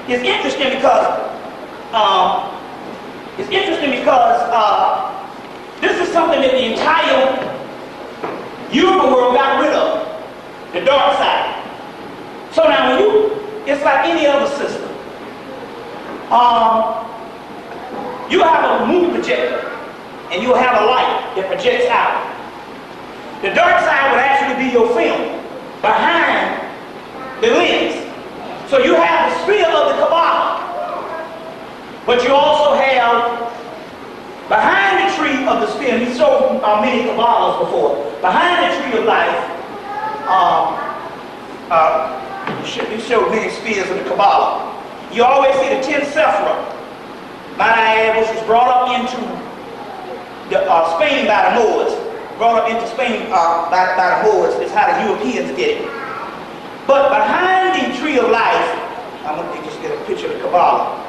it's interesting because this is something that the entire Europe world got rid of, the dark side. So now it's like any other system. You have a movie projector, and you'll have a light that projects out. The dark side would actually be your film behind the lens. So you have the sphere of the Kabbalah, but you also have behind the tree of the sphere, and we showed many Kabbalahs before, behind the tree of life, we showed many spheres of the Kabbalah. You always see the 10 Sephirah, which was brought up into Spain by the Moors. Brought up into Spain by the Moors is how the Europeans get it. But behind the tree of life, I'm going to just get a picture of the Kabbalah.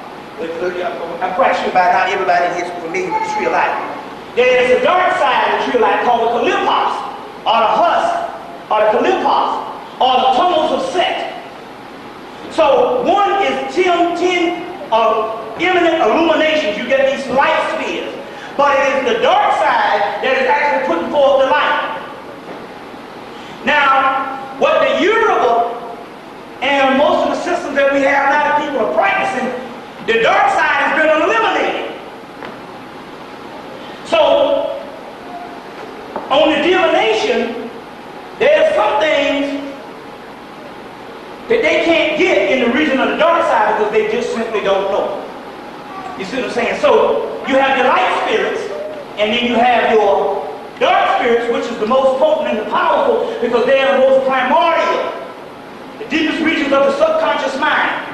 I'm quite sure by now everybody here is familiar with the tree of life. There is a dark side of the tree of life called the Calypos, or the husk, or the Calypos, or the tunnels of Set. So one is 10 imminent illuminations. You get these light spheres. But it is the dark side that is actually putting forth the light. Now, what the Yoruba and most of the systems that we have now that people are practicing, the dark side has been eliminated. So, on the divination, there's some things that they can't get in the region of the dark side because they just simply don't know. You see what I'm saying? So, you have your light spirits, and then you have your dark spirits, which is the most potent and the powerful because they are the most primordial, the deepest regions of the subconscious mind.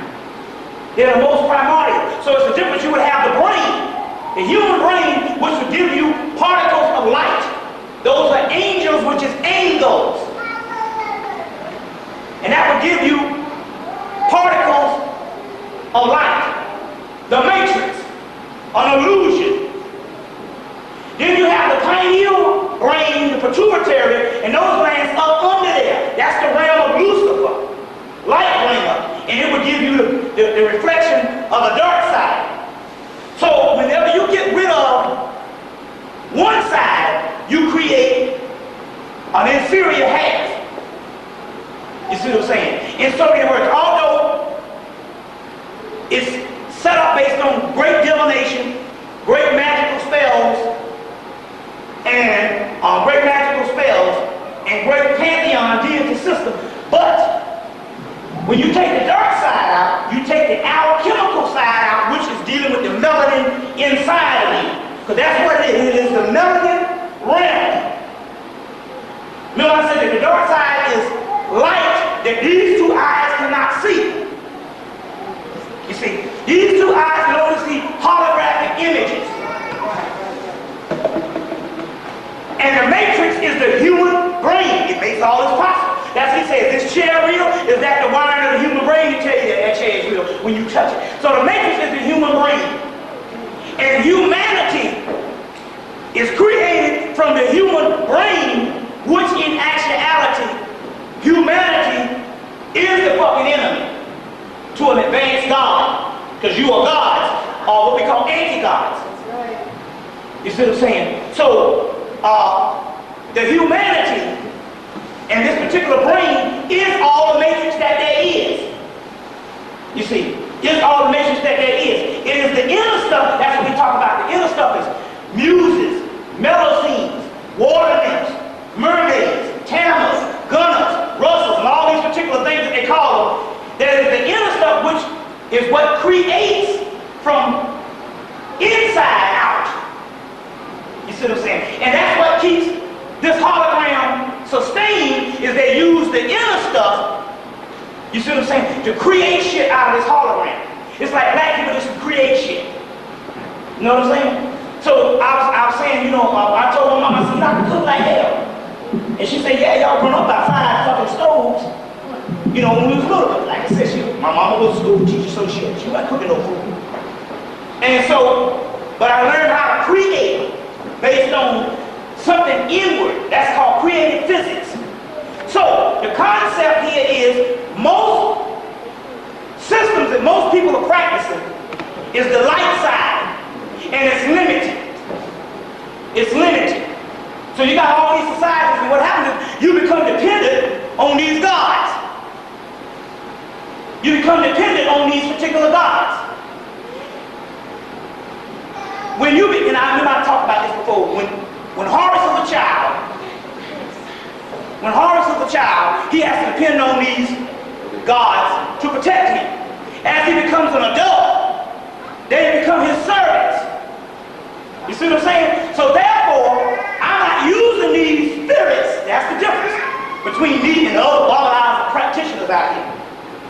They're the most primordial. So it's the difference. You would have the brain, the human brain, which would give you particles of light. Those are angels, which is angles. And that would give you particles of light. The matrix, an illusion. Then you have the pineal brain, the pituitary, and those glands up under there. That's the realm of Lucifer, light bringer, and it would give you the reflection of the dark side. So whenever you get rid of one side, you create an inferior half. You see what I'm saying? In so many words, although it's set up based on great divination, great magical spells, and great pantheon deity system, but when you take the dark side out, you take the alchemical side out, which is dealing with the melanin inside of you, because that's what it is. It is the melanin realm. Remember I said that the dark side is light that these two eyes cannot see. You see, these two eyes can only see holographic images. And the matrix is the human brain. It makes all this possible. That's what he says. Is this chair real? Is that the wiring of the human brain? You tell you that chair is real when you touch it. So the matrix is the human brain. And humanity is created from the human brain, which in actuality, humanity is the fucking enemy to an advanced God. Because you are gods, or what we call anti-gods. That's right. You see what I'm saying? So, the humanity and this particular brain is all the matrix that there is. You see, is all the matrix that there is. It is the inner stuff, that's what we talk about. The inner stuff is muses, melosines, water nymphs, mermaids, tammers, gunners, rustlers, and all these particular things that they call them. That is the inner stuff, which is what creates from inside out. You see what I'm saying? And that's what keeps this hologram sustained, is they use the inner stuff, you see what I'm saying, to create shit out of this hologram. It's like black people just create shit. You know what I'm saying? So I was saying, you know, I told my mom, I said, "Not to cook like hell." And she said, "Yeah, y'all run up by 5 fucking stoves." You know, when we was little, like I said, my mama was a school teacher, so she wasn't cooking no food. And so, but I learned how to create based on something inward. That's called creative physics. So, the concept here is most systems that most people are practicing is the light side, and it's limited. It's limited. So you got all these societies, and what happens is you become dependent on these gods. You become dependent on these particular gods. And I remember I talked about this before, when Horace was a child, he has to depend on these gods to protect him. As he becomes an adult, they become his servants. You see what I'm saying? So therefore, I'm not using these spirits. That's the difference between me and the other organized practitioners out here.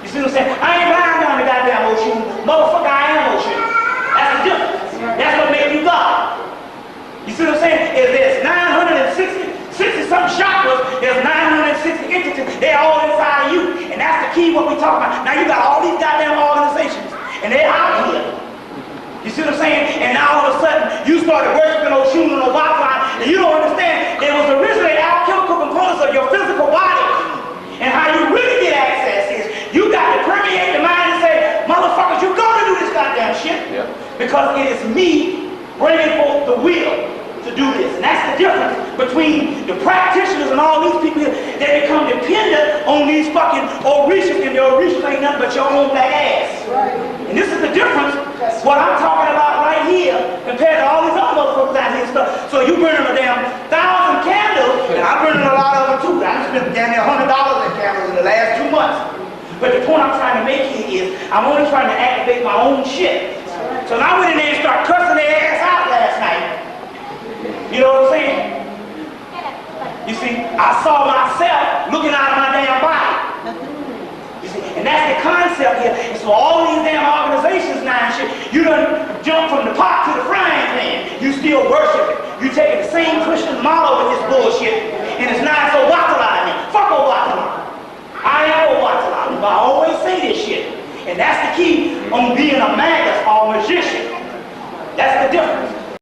You see what I'm saying? I ain't lying down the goddamn ocean. Motherfucker, I am ocean. That's the difference. That's what makes you God. You see what I'm saying? If there's 60-something chakras, there's 960 entities. They're all inside of you. And that's the key what we talking about. Now you got all these goddamn organizations, and they're out here. You see what I'm saying? And now all of a sudden, you started worshiping Oshun and Obatlan, and you don't understand. It was originally alchemical components of your physical body. And how you really get access is, you got to permeate the mind and say, motherfuckers, you're going to do this goddamn shit. Yeah. Because it is me bringing forth the will to do this. And that's the difference between the practitioners and all these people here. They become dependent on these fucking Orishas, and your Orishas ain't nothing but your own black ass. Right. And this is the difference, what I'm talking about right here, compared to all these other motherfuckers out here and stuff. So you burning a damn 1,000 candles, and I'm burning a lot of them too. I just spent damn near $100 in candles in the last 2 months. But the point I'm trying to make here is, I'm only trying to activate my own shit. So I went in there and started cussing their ass out last night. You know what I'm saying? You see, I saw myself looking out of my damn body. You see, and that's the concept here. And so all these damn organizations now and shit, you done jump from the pot to the frying pan. You still worship it. You taking the same Christian model with this bullshit, and it's not so Watala in it. Fuck Watala. I am Watala. I always say this shit. And that's the key on being a magus or a magician. That's the difference.